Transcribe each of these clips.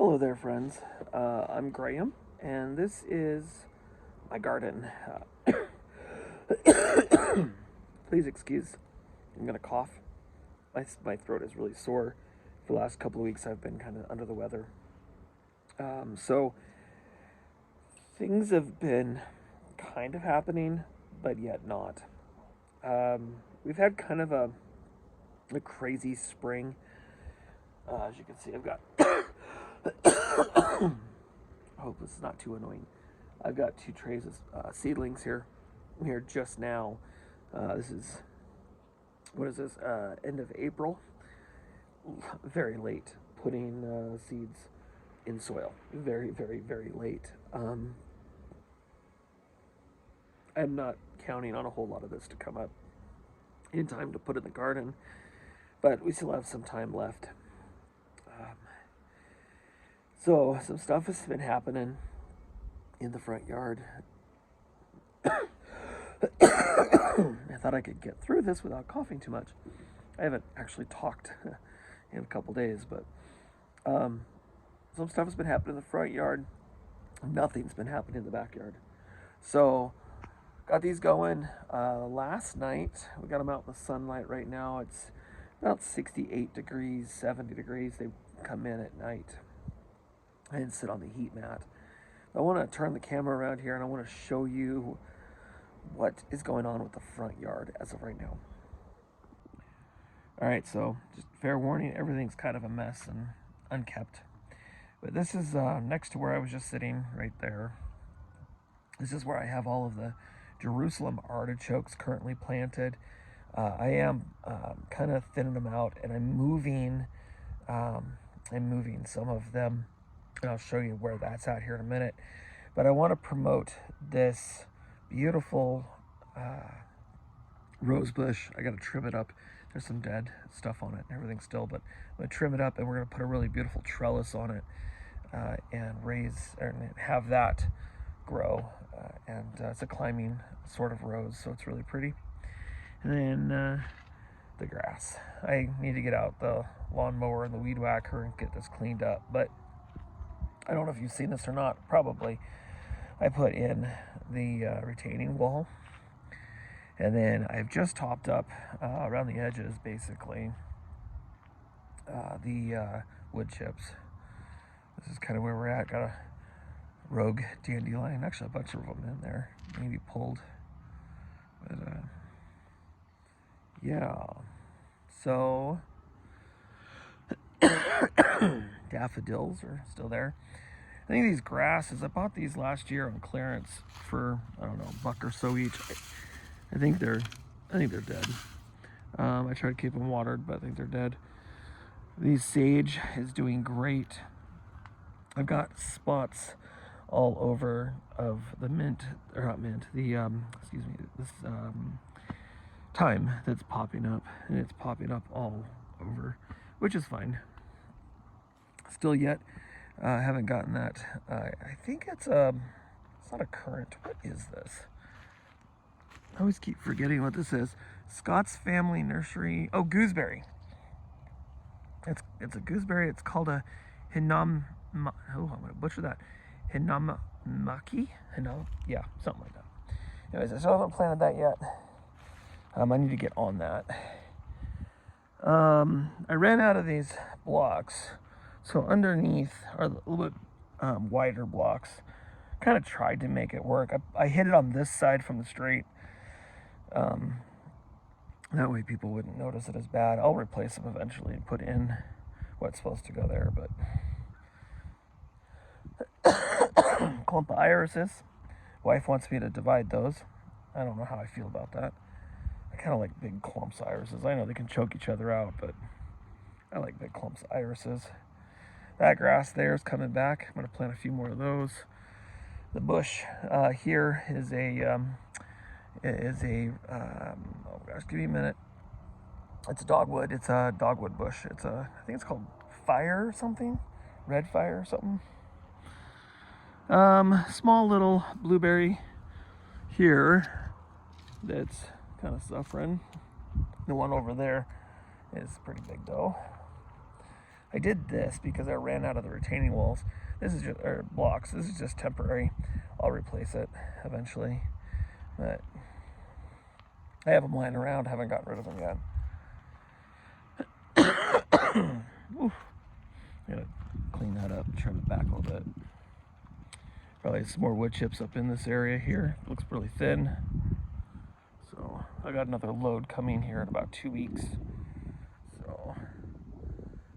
Hello there, friends. I'm Graham, and this is my garden. Please excuse, I'm gonna cough. My throat is really sore. For the last couple of weeks, I've been kind of under the weather. So things have been kind of happening, but yet not. We've had kind of a crazy spring. As you can see, I've got. I hope this is not too annoying. I've got two trays of seedlings here just now. This is, what is this? End of April. Very late putting seeds in soil. Very, very, very late. I'm not counting on a whole lot of this to come up in time to put in the garden, but we still have some time left. So some stuff has been happening in the front yard. I thought I could get through this without coughing too much. I haven't actually talked in a couple days, but some stuff has been happening in the front yard. Nothing's been happening in the backyard. So got these going last night. We got them out in the sunlight right now. It's about 68 degrees, 70 degrees. They come in at night. I didn't sit on the heat mat. I want to turn the camera around here and I want to show you what is going on with the front yard as of right now. Alright, so just fair warning, everything's kind of a mess and unkept. But this is next to where I was just sitting, right there. This is where I have all of the Jerusalem artichokes currently planted. I am kind of thinning them out, and I'm moving some of them. And I'll show you where that's at here in a minute. But I want to promote this beautiful rose bush. I got to trim it up. There's some dead stuff on it and everything still, but I'm going to trim it up and we're going to put a really beautiful trellis on it and have that grow. And it's a climbing sort of rose, so it's really pretty. And then the grass. I need to get out the lawnmower and the weed whacker and get this cleaned up, but I don't know if you've seen this or not, probably. I put in the retaining wall, and then I've just topped up around the edges, basically, the wood chips. This is kind of where we're at. Got a rogue dandelion, actually a bunch of them in there, maybe pulled. But yeah, so daffodils are still there. I think these grasses, I bought these last year on clearance for, I don't know, $1 or so each. I think they're dead. I try to keep them watered, but I think they're dead. The sage is doing great. I've got spots all over of the this thyme that's popping up, and it's popping up all over, which is fine. Still yet, haven't gotten that. I think it's not a currant. What is this? I always keep forgetting what this is. Scott's Family Nursery. Oh, gooseberry. It's a gooseberry. It's called a I'm gonna butcher that. Hinamaki? Yeah, something like that. Anyways, I still haven't planted that yet. I need to get on that. I ran out of these blocks. So underneath are a little bit wider blocks. Kind of tried to make it work. I hit it on this side from the street. That way people wouldn't notice it as bad. I'll replace them eventually and put in what's supposed to go there. But clump of irises. Wife wants me to divide those. I don't know how I feel about that. I kind of like big clumps of irises. I know they can choke each other out, but I like big clumps of irises. That grass there is coming back. I'm going to plant a few more of those. The bush here is oh gosh, give me a minute. It's a dogwood. It's a dogwood bush. I think it's called fire or something. Red fire or something. Small little blueberry here that's kind of suffering. The one over there is pretty big though. I did this because I ran out of the retaining walls. This is just, or blocks. This is just temporary. I'll replace it eventually. But I have them lying around. Haven't gotten rid of them yet. Oof. I'm gonna clean that up, trim it back a little bit. Probably some more wood chips up in this area here. Looks really thin. So I got another load coming here in about 2 weeks. So,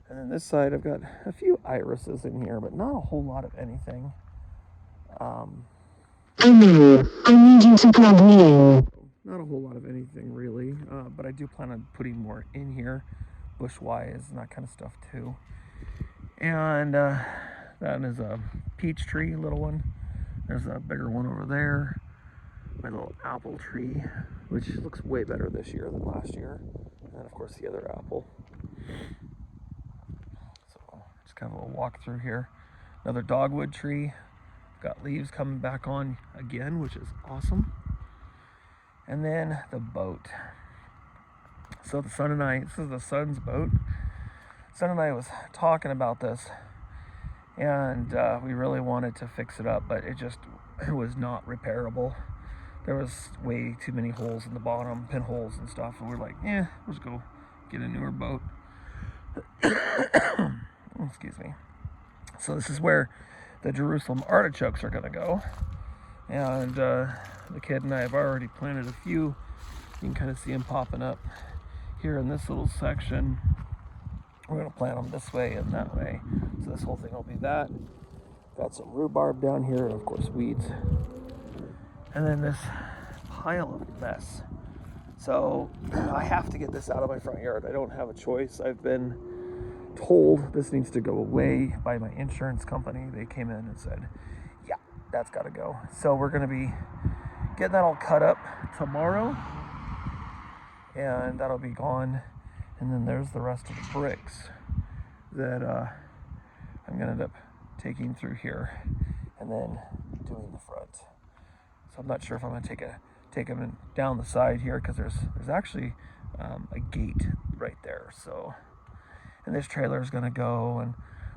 and then this side I've got a few irises in here, but not a whole lot of anything. I need you to plug me in. Not a whole lot of anything really, but I do plan on putting more in here, bush-wise and that kind of stuff too. And that is a peach tree, little one. There's a bigger one over there. My little apple tree, which looks way better this year than last year. And then of course the other apple. So just kind of a walk through here. Another dogwood tree. Got leaves coming back on again, which is awesome. And then the boat. So the son and I, this is the son's boat. Son and I was talking about this, and we really wanted to fix it up, but it was not repairable. There was way too many holes in the bottom, pinholes and stuff, and we're like, yeah, let's go get a newer boat. Excuse me. So this is where the Jerusalem artichokes are gonna go, and the kid and I have already planted a few. You can kind of see them popping up here in this little section. We're gonna plant them this way and that way, so this whole thing will be that. Got some rhubarb down here, and of course weeds, and then this pile of mess. So I have to get this out of my front yard. I don't have a choice. I've been told this needs to go away by my insurance company. They came in and said, yeah, that's got to go. So we're going to be getting that all cut up tomorrow, and that'll be gone. And then there's the rest of the bricks that I'm going to end up taking through here and then doing the front. So I'm not sure if I'm going to take them down the side here, because there's actually a gate right there. So, and this trailer is going to go, and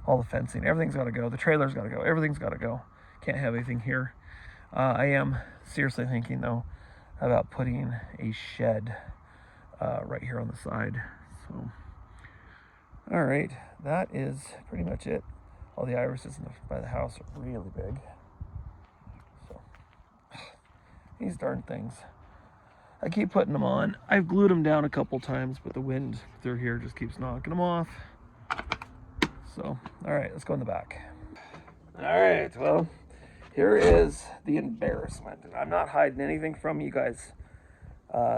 all the fencing, everything's got to go. The trailer's got to go. Everything's got to go. Can't have anything here. I am seriously thinking though about putting a shed right here on the side. So, all right, that is pretty much it. All the irises by the house are really big. So, these darn things. I keep putting them on. I've glued them down a couple times, but the wind through here just keeps knocking them off. So, all right, let's go in the back. All right, well, here is the embarrassment. And I'm not hiding anything from you guys.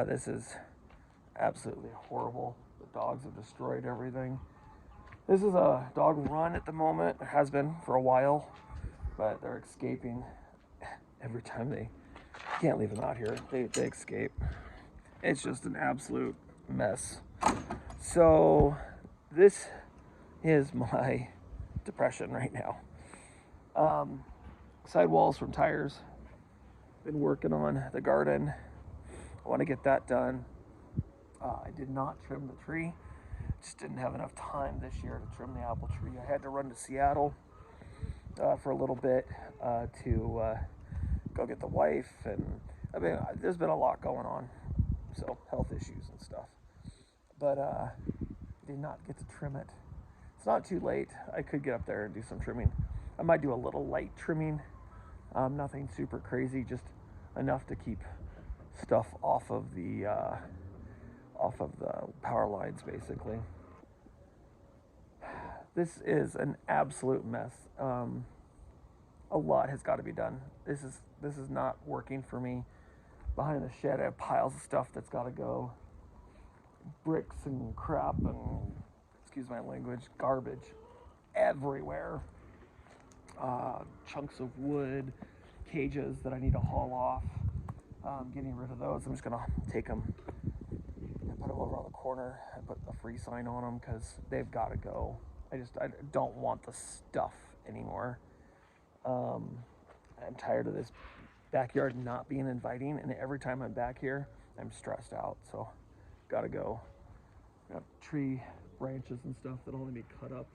This is absolutely horrible. The dogs have destroyed everything. This is a dog run at the moment. It has been for a while, but they're escaping every time they can't leave them out here. They escape. It's just an absolute mess. So this is my depression right now. Sidewalls from tires. Been working on the garden. I want to get that done. I did not trim the tree. Just didn't have enough time this year to trim the apple tree. I had to run to Seattle for a little bit to go get the wife, and I mean, there's been a lot going on, so health issues and stuff. But did not get to trim it. It's not too late. I could get up there and do some trimming. I might do a little light trimming, nothing super crazy, just enough to keep stuff off of the power lines, basically. This is an absolute mess. A lot has got to be done. This is not working for me. Behind the shed, I have piles of stuff that's got to go. Bricks and crap and, excuse my language, garbage everywhere. Chunks of wood, cages that I need to haul off. Getting rid of those. I'm just gonna take them and put them over on the corner and put a free sign on them, because they've got to go. I don't want the stuff anymore. I'm tired of this backyard not being inviting, and every time I'm back here, I'm stressed out. So, gotta go. Got tree branches and stuff that only be cut up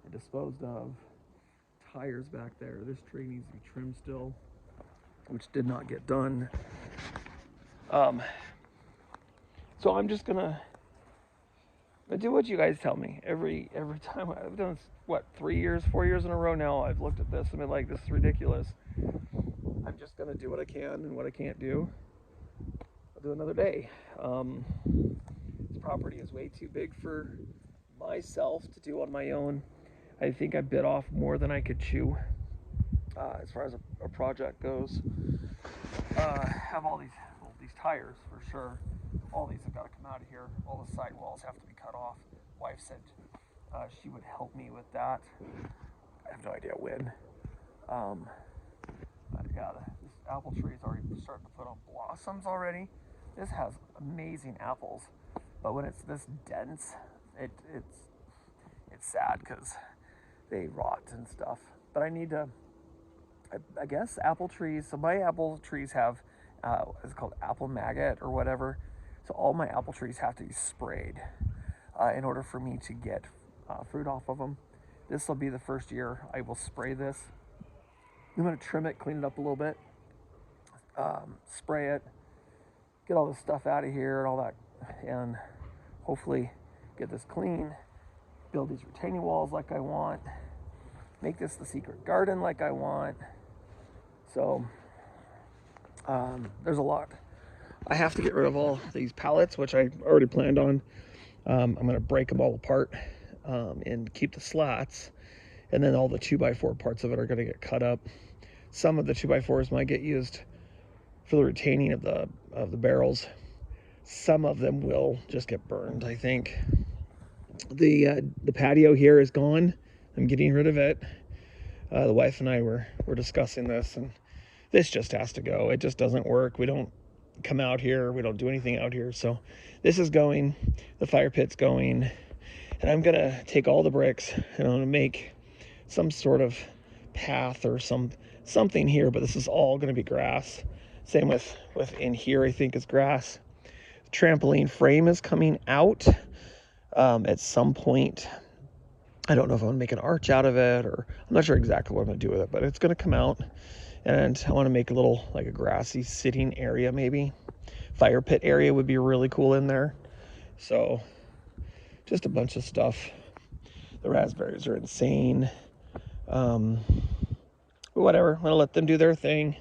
I disposed of. Tires back there. This tree needs to be trimmed still, which did not get done. So I'm just gonna do what you guys tell me every time. I've done this, what, 3 years, 4 years in a row now. I've looked at this and been like, this is ridiculous. I'm just gonna do what I can, and what I can't do, I'll do another day. This property is way too big for myself to do on my own. I think I bit off more than I could chew as far as a project goes. Have all these tires for sure. All these have got to come out of here. All the side walls have to be cut off. Wife said she would help me with that. I have no idea when. Yeah, this apple tree is already starting to put on blossoms already. This has amazing apples, but when it's this dense, it's sad because they rot and stuff. But I need to, I guess, apple trees. So my apple trees have, it's called apple maggot or whatever. So all my apple trees have to be sprayed in order for me to get fruit off of them. This will be the first year I will spray this. I'm going to trim it, clean it up a little bit, spray it, get all this stuff out of here and all that, and hopefully get this clean, build these retaining walls like I want, make this the secret garden like I want. So there's a lot. I have to get rid of all these pallets, which I already planned on. I'm going to break them all apart and keep the slats, and then all the 2x4 parts of it are going to get cut up. Some of the 2x4s might get used for the retaining of the barrels. Some of them will just get burned, I think. The patio here is gone. I'm getting rid of it. The wife and I were discussing this, and this just has to go. It just doesn't work. We don't come out here. We don't do anything out here. So this is going. The fire pit's going. And I'm going to take all the bricks and I'm going to make some sort of path or something here. But this is all going to be grass. Same with in here, I think, is grass. The trampoline frame is coming out at some point. I don't know if I'm going to make an arch out of it, or I'm not sure exactly what I'm going to do with it, but it's going to come out. And I want to make a little, like a grassy sitting area, maybe. Fire pit area would be really cool in there. So just a bunch of stuff. The raspberries are insane. But whatever, I'm gonna let them do their thing.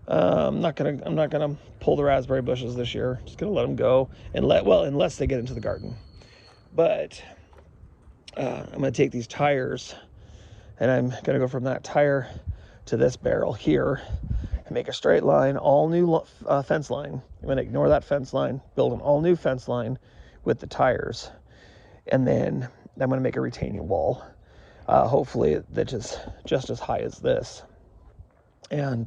I'm not gonna pull the raspberry bushes this year. Just gonna let them go, and unless they get into the garden. But I'm gonna take these tires, and I'm gonna go from that tire to this barrel here and make a straight line, all new fence line. I'm going to ignore that fence line, build an all new fence line with the tires, and then I'm going to make a retaining wall, hopefully that's just as high as this, and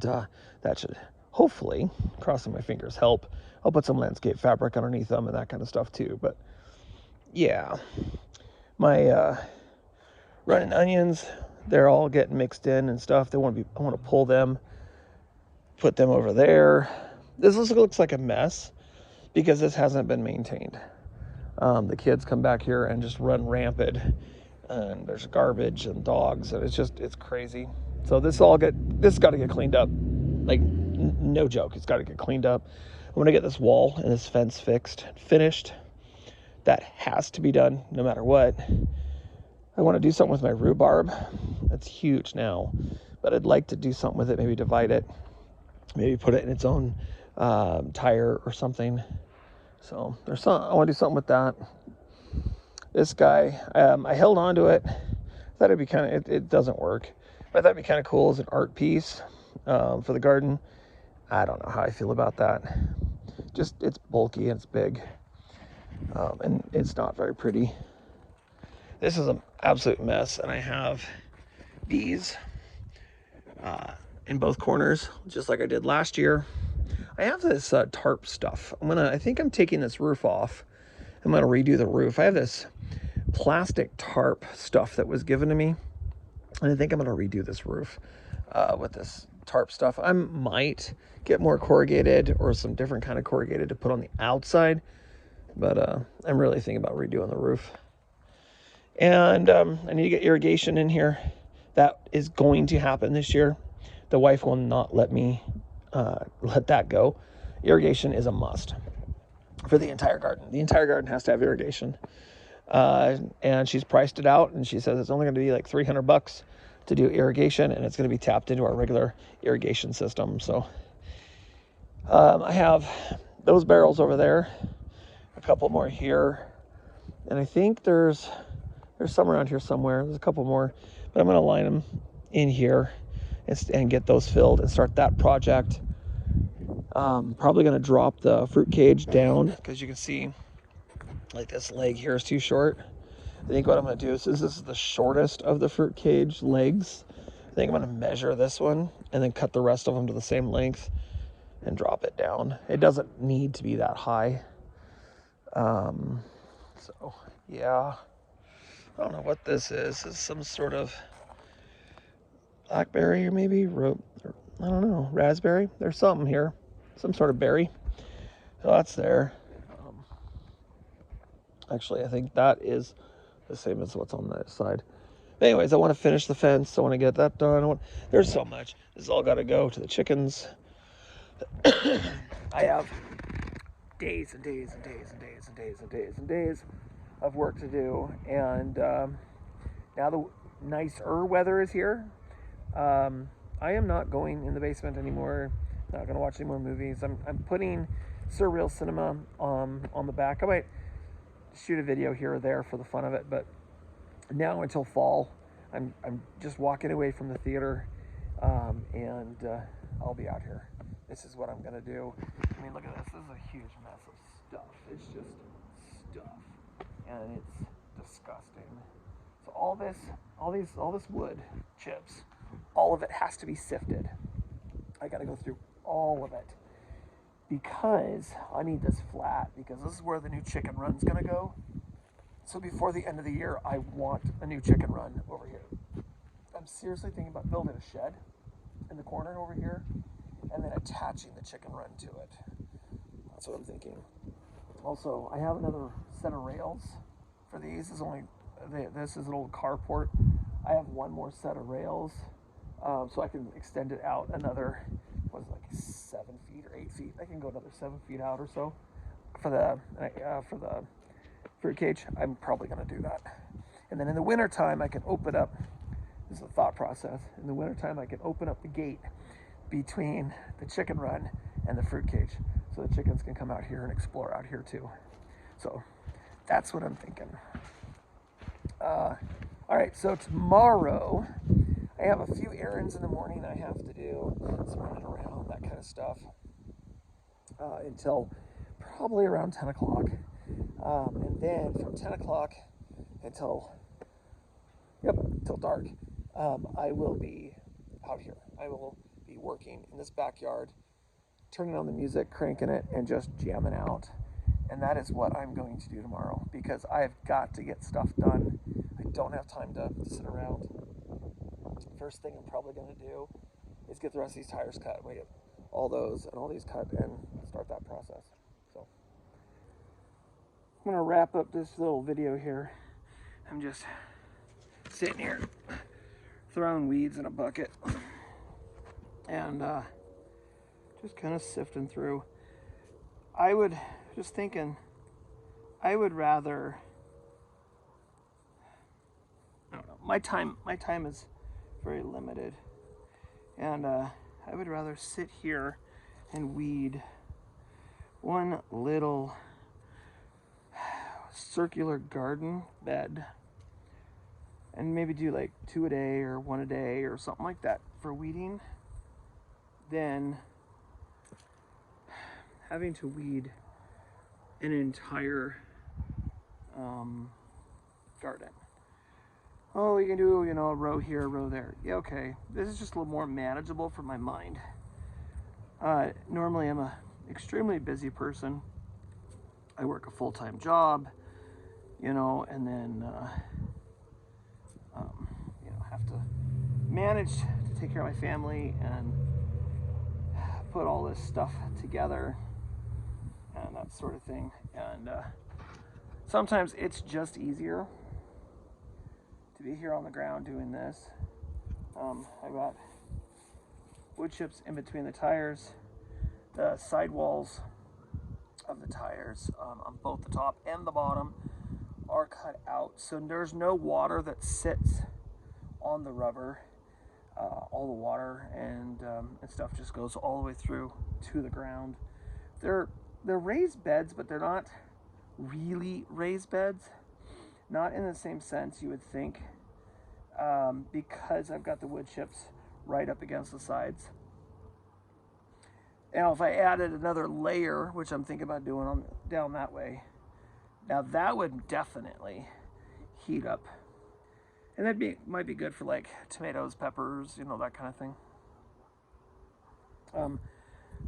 that should hopefully, crossing my fingers, help. I'll put some landscape fabric underneath them and that kind of stuff too. But yeah, my running onions, they're all getting mixed in and stuff. I want to pull them, put them over there. This looks like a mess because this hasn't been maintained. The kids come back here and just run rampant, and there's garbage and dogs, and it's crazy. So this got to get cleaned up. Like, no joke, it's got to get cleaned up. I want to get this wall and this fence finished. That has to be done no matter what. I want to do something with my rhubarb. It's huge now, but I'd like to do something with it, maybe divide it, maybe put it in its own tire or something. So I want to do something with that. This guy, I held on to it. Thought it'd be kind of, it doesn't work, but I thought it'd be kind of cool as an art piece for the garden. I don't know how I feel about that. Just, it's bulky and it's big, and it's not very pretty. This is an absolute mess, and I have these in both corners, just like I did last year. I have this tarp stuff. I think I'm taking this roof off. I'm gonna redo the roof. I have this plastic tarp stuff that was given to me, and I think I'm gonna redo this roof with this tarp stuff. I might get more corrugated or some different kind of corrugated to put on the outside, but I'm really thinking about redoing the roof. And I need to get irrigation in here. That is going to happen this year. The wife will not let me let that go. Irrigation is a must for the entire garden. The entire garden has to have irrigation. And she's priced it out, and she says it's only going to be like $300 to do irrigation, and it's going to be tapped into our regular irrigation system. So I have those barrels over there, a couple more here, and I think there's some around here somewhere. There's a couple more, but I'm going to line them in here and get those filled and start that project. Probably going to drop the fruit cage down because you can see like this leg here is too short. I think what I'm going to do is, this is the shortest of the fruit cage legs. I think I'm going to measure this one and then cut the rest of them to the same length and drop it down. It doesn't need to be that high. So yeah, I don't know what this is. It's some sort of blackberry or maybe I don't know, raspberry. There's something here, some sort of berry. So that's there. Actually, I think that is the same as what's on that side. But anyways, I want to finish the fence. I want to get that done. There's so much. This has all got to go to the chickens. I have days and days and days and days and days and days and days of work to do. And now the nicer weather is here. I am not going in the basement anymore. Not going to watch any more movies. I'm putting Surreal Cinema on the back. I might shoot a video here or there for the fun of it, but now until fall, I'm just walking away from the theater, and I'll be out here. This is what I'm gonna do. I mean, look at this. This is a huge mess of stuff. It's just stuff, and it's disgusting. So all this wood chips, all of it has to be sifted. I gotta go through all of it because I need this flat, because this is where the new chicken run's gonna go. So before the end of the year, I want a new chicken run over here. I'm seriously thinking about building a shed in the corner over here and then attaching the chicken run to it. That's what I'm thinking. Also, I have another set of rails for these. This is an old carport. I have one more set of rails, so I can extend it out another, what is it, like 7 feet or 8 feet. I can go another 7 feet out or so for the fruit cage. I'm probably going to do that. And then in the wintertime, I can open up, this is a thought process, in the wintertime, I can open up the gate between the chicken run and the fruit cage, so the chickens can come out here and explore out here too. So that's what I'm thinking. All right, so tomorrow, I have a few errands in the morning I have to do, some running around, that kind of stuff, until probably around 10 o'clock. And then from 10 o'clock until dark, I will be out here. I will be working in this backyard, turning on the music, cranking it, and just jamming out. And that is what I'm going to do tomorrow, because I've got to get stuff done. I don't have time to sit around. First thing I'm probably going to do is get the rest of these tires cut. Wait, all those and all these cut and start that process. So I'm going to wrap up this little video here. I'm just sitting here throwing weeds in a bucket and just kind of sifting through. I would rather, I don't know, my time is very limited, and I would rather sit here and weed one little circular garden bed and maybe do like 2 a day or 1 a day or something like that for weeding, than having to weed an entire garden. Oh, you can do, a row here, a row there. Yeah, okay. This is just a little more manageable for my mind. Normally I'm a extremely busy person. I work a full-time job, and then have to manage to take care of my family and put all this stuff together and that sort of thing. And sometimes it's just easier to be here on the ground doing this. I got wood chips in between the tires. The sidewalls of the tires on both the top and the bottom are cut out, so there's no water that sits on the rubber. All the water and stuff just goes all the way through to the ground. They're raised beds, but they're not really raised beds. Not in the same sense you would think, because I've got the wood chips right up against the sides. Now, if I added another layer, which I'm thinking about doing down that way, now that would definitely heat up. And that might be good for like tomatoes, peppers, you know, that kind of thing.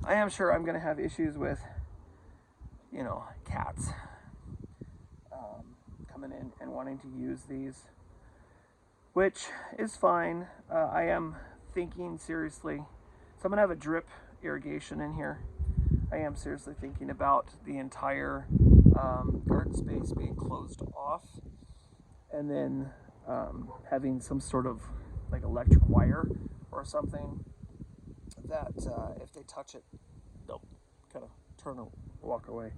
I am sure I'm going to have issues with, you know, cats coming in and wanting to use these, which is fine. I am thinking seriously, so I'm going to have a drip irrigation in here. I am seriously thinking about the entire garden space being closed off, and then having some sort of like electric wire or something that if they touch it, they'll kind of turn and walk away.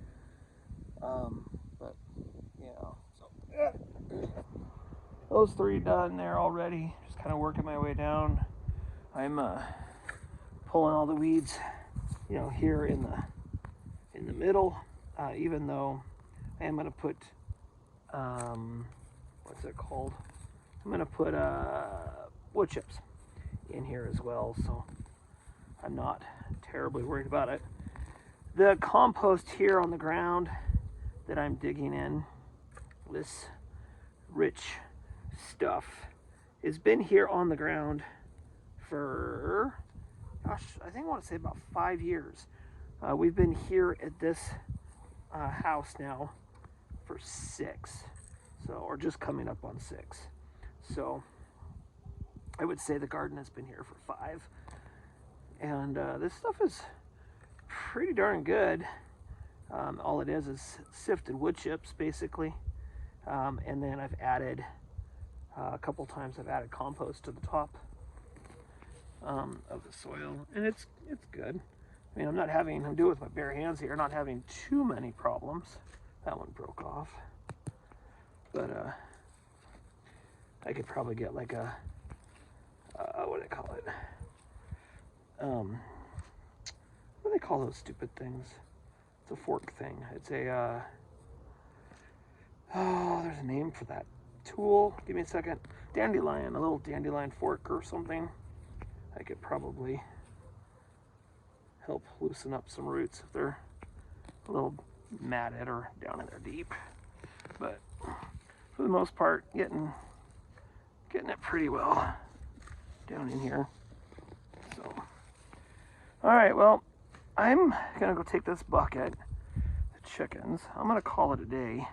But you know, so yeah. Those 3 done there already. Just kind of working my way down. I'm pulling all the weeds, you know, here in the middle. Even though I am going to put what's it called? I'm going to put wood chips in here as well, so I'm not terribly worried about it. The compost here on the ground that I'm digging in, this rich stuff, has been here on the ground for, gosh, I think I want to say about 5 years. We've been here at this house now for 6, so, or just coming up on 6. So I would say the garden has been here for 5, and this stuff is pretty darn good. All it is sifted wood chips basically, and then I've added a couple times I've added compost to the top of the soil, and it's good. I mean, I'm doing it with my bare hands here, not having too many problems. That one broke off, but I could probably get like a what do they call it? What do they call those stupid things? It's a fork thing. It's a oh, there's a name for that tool. Give me a second. Dandelion, a little dandelion fork or something. I could probably help loosen up some roots if they're a little matted or down in there deep. But for the most part, getting it pretty well down in here. So, all right, well, I'm gonna go take this bucket, the chickens. I'm gonna call it a day.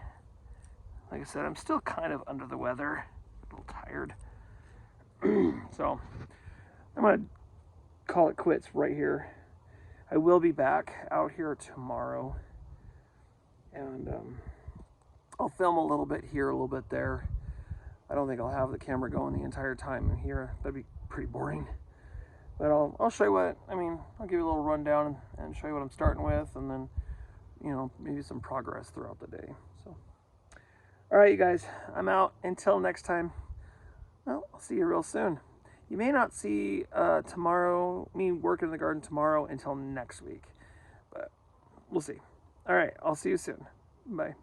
Like I said, I'm still kind of under the weather, a little tired. So I'm gonna call it quits right here. I will be back out here tomorrow, and I'll film a little bit here, a little bit there. I don't think I'll have the camera going the entire time here. That'd be pretty boring. But I'll show you what, I mean, I'll give you a little rundown and show you what I'm starting with, and then, you know, maybe some progress throughout the day. So, all right, you guys, I'm out. Until next time, well, I'll see you real soon. You may not see me working in the garden tomorrow until next week, but we'll see. All right, I'll see you soon. Bye.